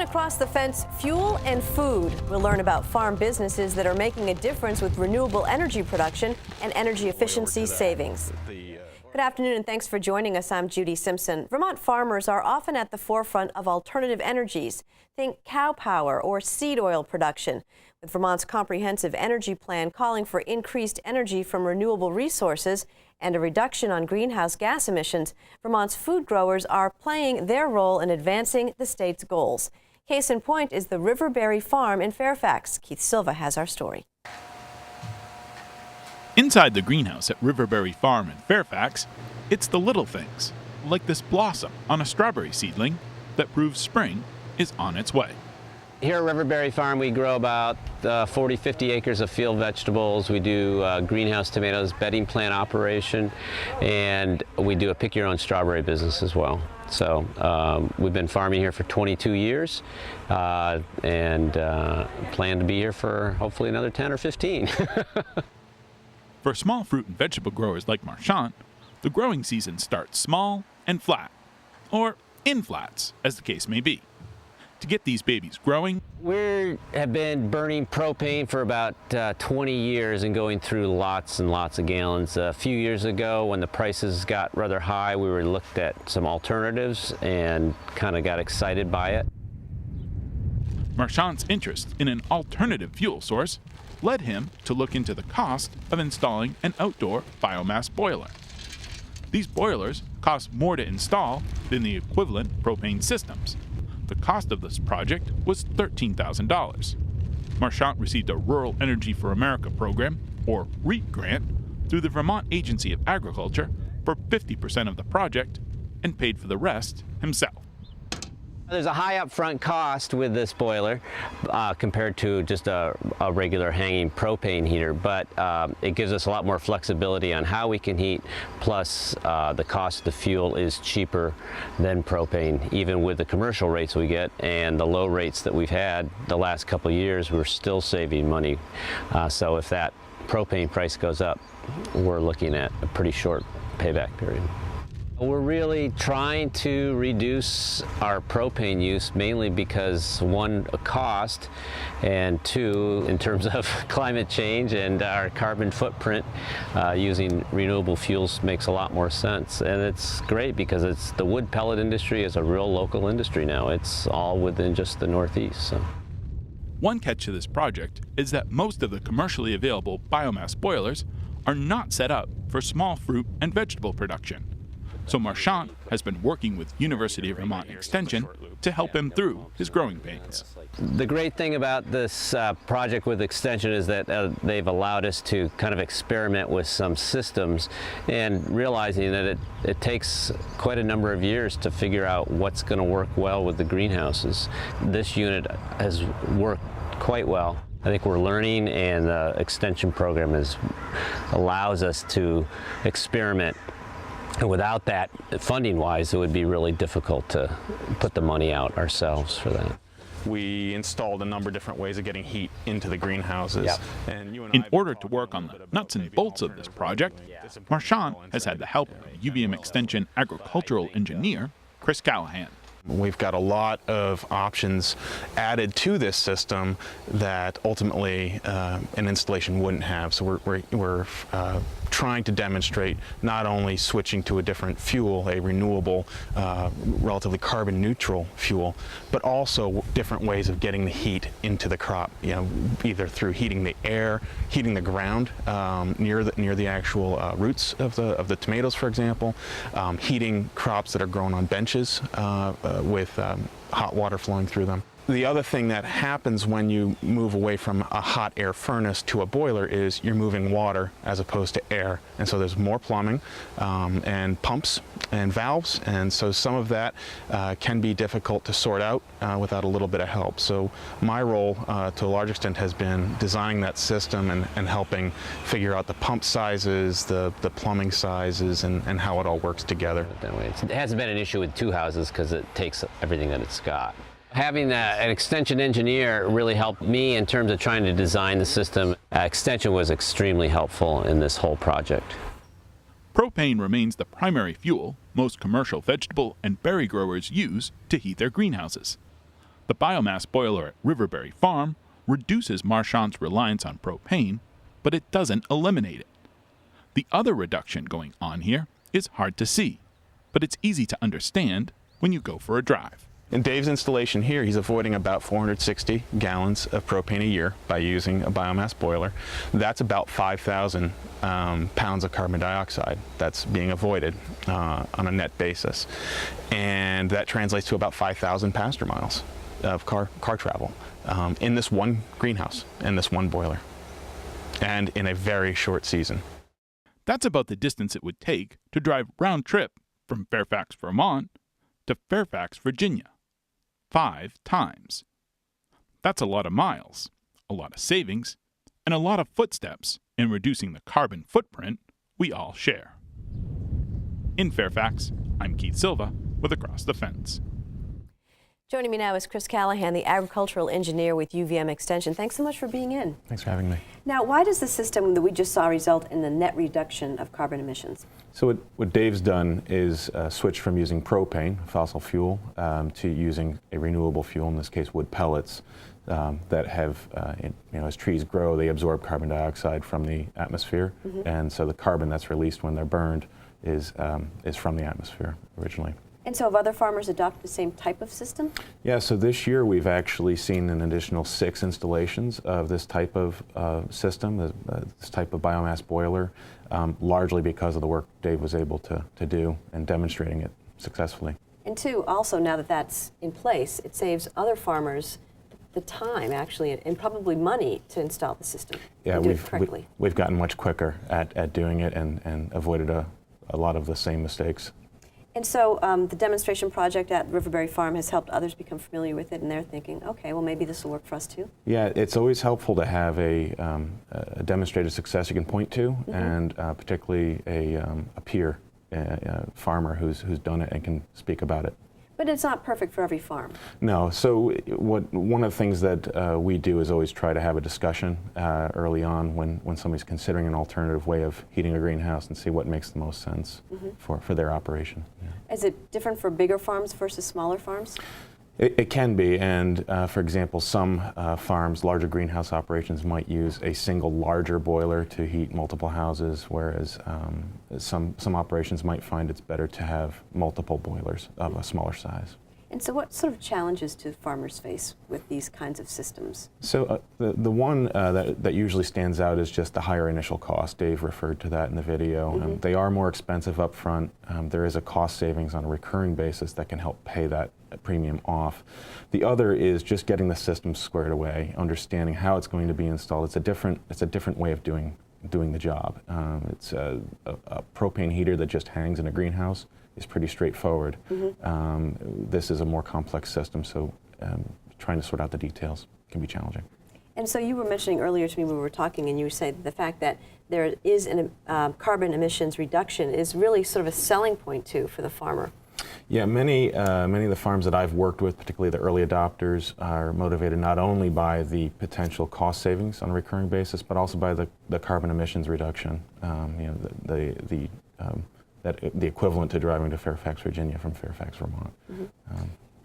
Across the Fence, fuel and food. We'll learn about farm businesses that are making a difference with renewable energy production and energy efficiency savings. Good afternoon and thanks for joining us. I'm Judy Simpson. Vermont farmers are often at the forefront of alternative energies. Think cow power or seed oil production. With Vermont's comprehensive energy plan calling for increased energy from renewable resources and a reduction on greenhouse gas emissions, Vermont's food growers are playing their role in advancing the state's goals. Case in point is the Riverberry Farm in Fairfax. Keith Silva has our story. Inside the greenhouse at Riverberry Farm in Fairfax, it's the little things, like this blossom on a strawberry seedling that proves spring is on its way. Here at Riverberry Farm, we grow about 40-50 acres of field vegetables. We do greenhouse tomatoes, bedding plant operation, and we do a pick-your-own strawberry business as well. So we've been farming here for 22 years and plan to be here for hopefully another 10 or 15. For small fruit and vegetable growers like Marchant, the growing season starts small and flat, or in flats, as the case may be. To get these babies growing, we have been burning propane for about 20 years and going through lots and lots of gallons. A few years ago, when the prices got rather high, we looked at some alternatives and kind of got excited by it. Marchant's interest in an alternative fuel source led him to look into the cost of installing an outdoor biomass boiler. These boilers cost more to install than the equivalent propane systems. The cost of this project was $13,000. Marchant received a Rural Energy for America program, or REAP grant, through the Vermont Agency of Agriculture for 50% of the project and paid for the rest himself. There's a high upfront cost with this boiler compared to just a regular hanging propane heater, but it gives us a lot more flexibility on how we can heat, plus the cost of the fuel is cheaper than propane, even with the commercial rates we get and the low rates that we've had the last couple of years. We're still saving money, so if that propane price goes up, we're looking at a pretty short payback period. We're really trying to reduce our propane use, mainly because one, cost, and two, in terms of climate change and our carbon footprint, using renewable fuels makes a lot more sense. And it's great because the wood pellet industry is a real local industry now. It's all within just the Northeast. So. One catch to this project is that most of the commercially available biomass boilers are not set up for small fruit and vegetable production. So Marchant has been working with University of Vermont Extension to help him through his growing pains. The great thing about this project with Extension is that they've allowed us to kind of experiment with some systems and realizing that it takes quite a number of years to figure out what's going to work well with the greenhouses. This unit has worked quite well. I think we're learning, and the Extension program allows us to experiment. And without that, funding-wise, it would be really difficult to put the money out ourselves for that. We installed a number of different ways of getting heat into the greenhouses. Yep. And in order to work on the nuts and bolts of this project, Marchant has had the help of UVM Extension agricultural engineer, Chris Callahan. We've got a lot of options added to this system that ultimately an installation wouldn't have. So we're trying to demonstrate not only switching to a different fuel, a renewable, relatively carbon neutral fuel, but also different ways of getting the heat into the crop. You know, either through heating the air, heating the ground near the actual roots of the tomatoes, for example, heating crops that are grown on benches with hot water flowing through them. The other thing that happens when you move away from a hot air furnace to a boiler is you're moving water as opposed to air. And so there's more plumbing and pumps and valves, and so some of that can be difficult to sort out without a little bit of help. So my role to a large extent has been designing that system and helping figure out the pump sizes, the plumbing sizes, and how it all works together. It hasn't been an issue with two houses because it takes everything that it's got. Having an extension engineer really helped me in terms of trying to design the system. Extension was extremely helpful in this whole project. Propane remains the primary fuel most commercial vegetable and berry growers use to heat their greenhouses. The biomass boiler at Riverberry Farm reduces Marchand's reliance on propane, but it doesn't eliminate it. The other reduction going on here is hard to see, but it's easy to understand when you go for a drive. In Dave's installation here, he's avoiding about 460 gallons of propane a year by using a biomass boiler. That's about 5,000 pounds of carbon dioxide that's being avoided on a net basis. And that translates to about 5,000 passenger miles of car travel in this one greenhouse, in this one boiler, and in a very short season. That's about the distance it would take to drive round trip from Fairfax, Vermont to Fairfax, Virginia. 5 times. That's a lot of miles, a lot of savings, and a lot of footsteps in reducing the carbon footprint we all share. In Fairfax, I'm Keith Silva with Across the Fence. Joining me now is Chris Callahan, the agricultural engineer with UVM Extension. Thanks so much for being in. Thanks for having me. Now, why does the system that we just saw result in the net reduction of carbon emissions? So what Dave's done is switch from using propane, fossil fuel, to using a renewable fuel, in this case wood pellets, that have, as trees grow, they absorb carbon dioxide from the atmosphere, and so the carbon that's released when they're burned is from the atmosphere originally. And so have other farmers adopted the same type of system? Yeah, so this year we've actually seen an additional 6 installations of this type of system, this type of biomass boiler, largely because of the work Dave was able to do and demonstrating it successfully. And two, also now that that's in place, it saves other farmers the time actually and probably money to install the system. Yeah, and do it correctly. We've gotten much quicker at doing it and avoided a lot of the same mistakes. And so the demonstration project at Riverberry Farm has helped others become familiar with it, and they're thinking, okay, well, maybe this will work for us too. Yeah, it's always helpful to have a demonstrated success you can point to, and particularly a peer, farmer who's done it and can speak about it. But it's not perfect for every farm. No, so one of the things that we do is always try to have a discussion early on when somebody's considering an alternative way of heating a greenhouse and see what makes the most sense for their operation. Yeah. Is it different for bigger farms versus smaller farms? It can be, and for example, some farms, larger greenhouse operations might use a single larger boiler to heat multiple houses, whereas some operations might find it's better to have multiple boilers of a smaller size. And so what sort of challenges do farmers face with these kinds of systems? So the one that usually stands out is just the higher initial cost. Dave referred to that in the video. They are more expensive up front. There is a cost savings on a recurring basis that can help pay that premium off. The other is just getting the system squared away, understanding how it's going to be installed. It's a different way of doing the job. It's a propane heater that just hangs in a greenhouse is pretty straightforward. This is a more complex system, so trying to sort out the details can be challenging. And so you were mentioning earlier to me when we were talking, and you said the fact that there is a carbon emissions reduction is really sort of a selling point too for the farmer. Yeah, many of the farms that I've worked with, particularly the early adopters, are motivated not only by the potential cost savings on a recurring basis, but also by the carbon emissions reduction. The equivalent to driving to Fairfax, Virginia from Fairfax, Vermont.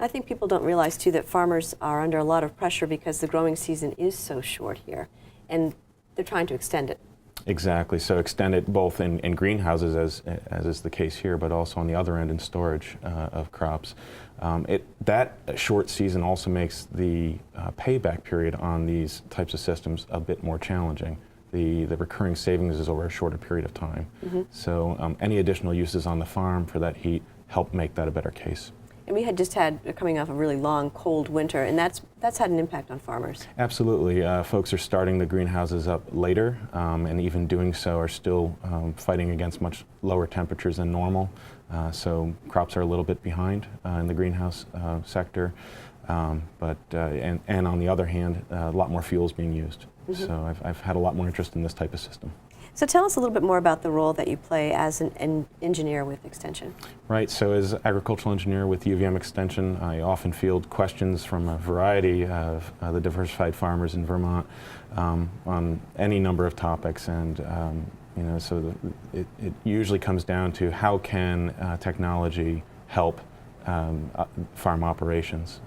I think people don't realize too that farmers are under a lot of pressure because the growing season is so short here, and they're trying to extend it. Exactly. So extend it both in greenhouses, as is the case here, but also on the other end in storage of crops. That short season also makes the payback period on these types of systems a bit more challenging. The recurring savings is over a shorter period of time. So any additional uses on the farm for that heat help make that a better case. And we had just had coming off a really long, cold winter, and that's had an impact on farmers. Absolutely. Folks are starting the greenhouses up later, and even doing so are still fighting against much lower temperatures than normal. So crops are a little bit behind in the greenhouse sector, and on the other hand, a lot more fuel is being used. So I've had a lot more interest in this type of system. So tell us a little bit more about the role that you play as an engineer with Extension. Right, so as agricultural engineer with UVM Extension, I often field questions from a variety of the diversified farmers in Vermont on any number of topics, and so it usually comes down to how can technology help farm operations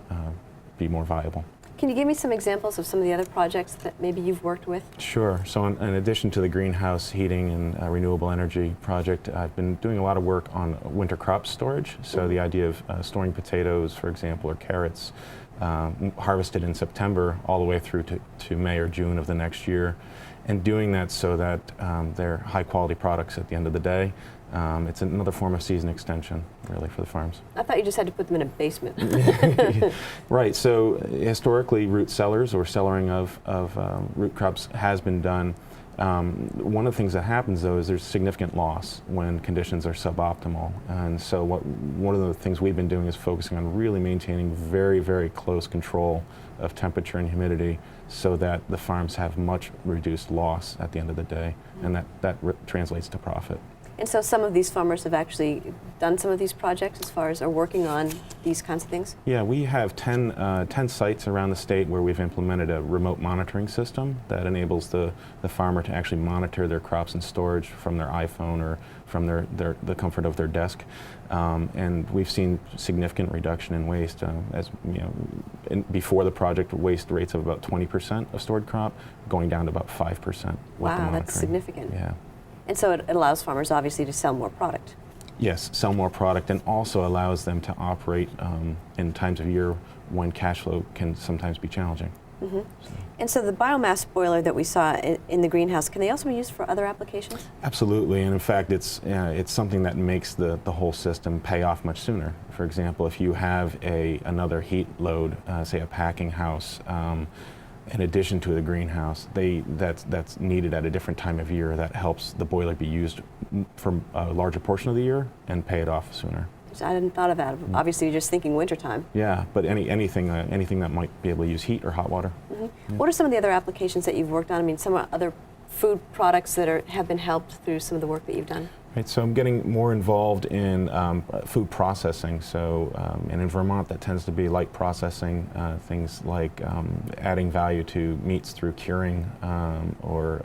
be more viable. Can you give me some examples of some of the other projects that maybe you've worked with? Sure. So in addition to the greenhouse heating and renewable energy project, I've been doing a lot of work on winter crop storage. So the idea of storing potatoes, for example, or carrots, harvested in September all the way through to May or June of the next year, and doing that so that they're high quality products at the end of the day. It's another form of season extension, really, for the farms. I thought you just had to put them in a basement. Right, so historically root cellars or cellaring of root crops has been done. One of the things that happens, though, is there's significant loss when conditions are suboptimal. And so one of the things we've been doing is focusing on really maintaining very, very close control of temperature and humidity so that the farms have much reduced loss at the end of the day, and that translates to profit. And so some of these farmers have actually done some of these projects as far as are working on these kinds of things? Yeah, we have 10 sites around the state where we've implemented a remote monitoring system that enables the farmer to actually monitor their crops in storage from their iPhone or from the comfort of their desk. And we've seen significant reduction in waste. As you know, before the project, waste rates of about 20% of stored crop, going down to about 5% with the monitoring. Wow, that's significant. Yeah. And so it allows farmers, obviously, to sell more product. Yes, sell more product, and also allows them to operate in times of year when cash flow can sometimes be challenging. Mm-hmm. And so the biomass boiler that we saw in the greenhouse, can they also be used for other applications? Absolutely, and in fact, it's something that makes the whole system pay off much sooner. For example, if you have another heat load, say a packing house, in addition to the greenhouse, that's needed at a different time of year. That helps the boiler be used for a larger portion of the year and pay it off sooner. I hadn't thought of that. Obviously, you're just thinking wintertime. Yeah, but anything that might be able to use heat or hot water. Mm-hmm. Yeah. What are some of the other applications that you've worked on? I mean, some other food products that have been helped through some of the work that you've done? Right, so I'm getting more involved in food processing. So, and in Vermont, that tends to be light processing, things like adding value to meats through curing or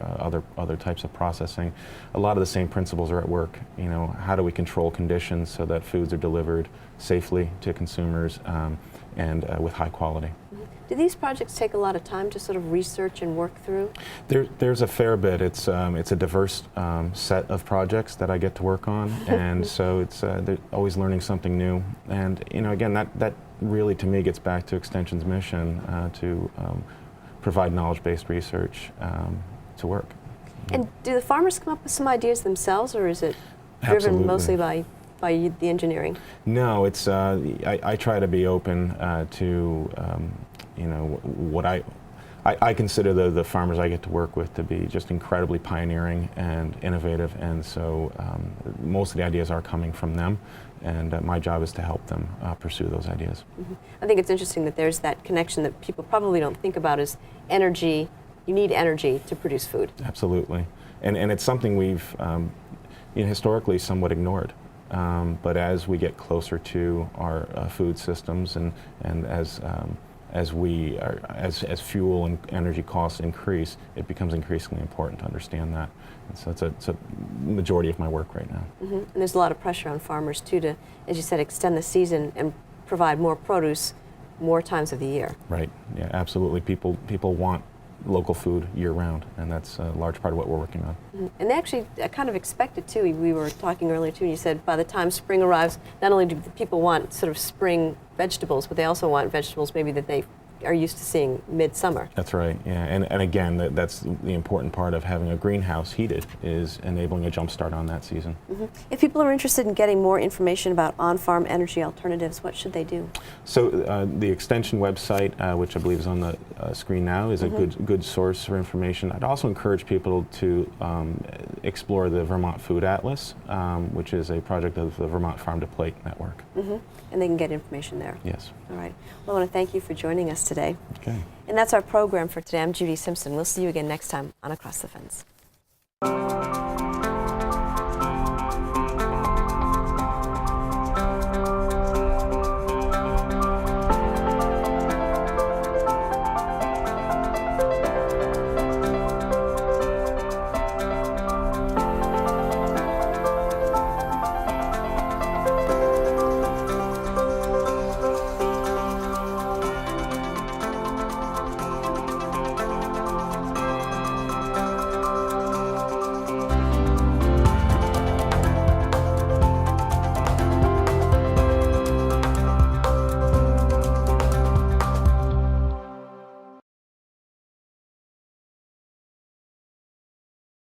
other types of processing. A lot of the same principles are at work. You know, how do we control conditions so that foods are delivered safely to consumers and with high quality? Do these projects take a lot of time to sort of research and work through? There's a fair bit. It's a diverse set of projects that I get to work on, and so they're always learning something new. And you know, again, that really to me gets back to Extension's mission to provide knowledge-based research to work. And do the farmers come up with some ideas themselves, or is it driven mostly by the engineering? No, it's I try to be open to you know, what I consider the farmers I get to work with to be just incredibly pioneering and innovative, and so most of the ideas are coming from them, and my job is to help them pursue those ideas. Mm-hmm. I think it's interesting that there's that connection that people probably don't think about is energy. You need energy to produce food. Absolutely, and it's something we've historically somewhat ignored. But as we get closer to our food systems and as fuel and energy costs increase, it becomes increasingly important to understand that. And so it's a majority of my work right now. Mm-hmm. And there's a lot of pressure on farmers too to, as you said, extend the season and provide more produce more times of the year. Right. Yeah. Absolutely. People want local food year-round, and that's a large part of what we're working on. Mm-hmm. And they actually kind of expect it too. We were talking earlier too, and you said by the time spring arrives, not only do people want sort of spring vegetables, but they also want vegetables maybe that they are used to seeing midsummer. That's right, yeah. And again, that's the important part of having a greenhouse heated, is enabling a jump start on that season. If people are interested in getting more information about on-farm energy alternatives, what should they do? So the Extension website, which I believe is on the screen now, is a good source for information. I'd also encourage people to explore the Vermont Food Atlas, which is a project of the Vermont Farm to Plate Network. And they can get information there. Yes. All right. Well, I want to thank you for joining us today. Okay. And that's our program for today. I'm Judy Simpson. We'll see you again next time on Across the Fence.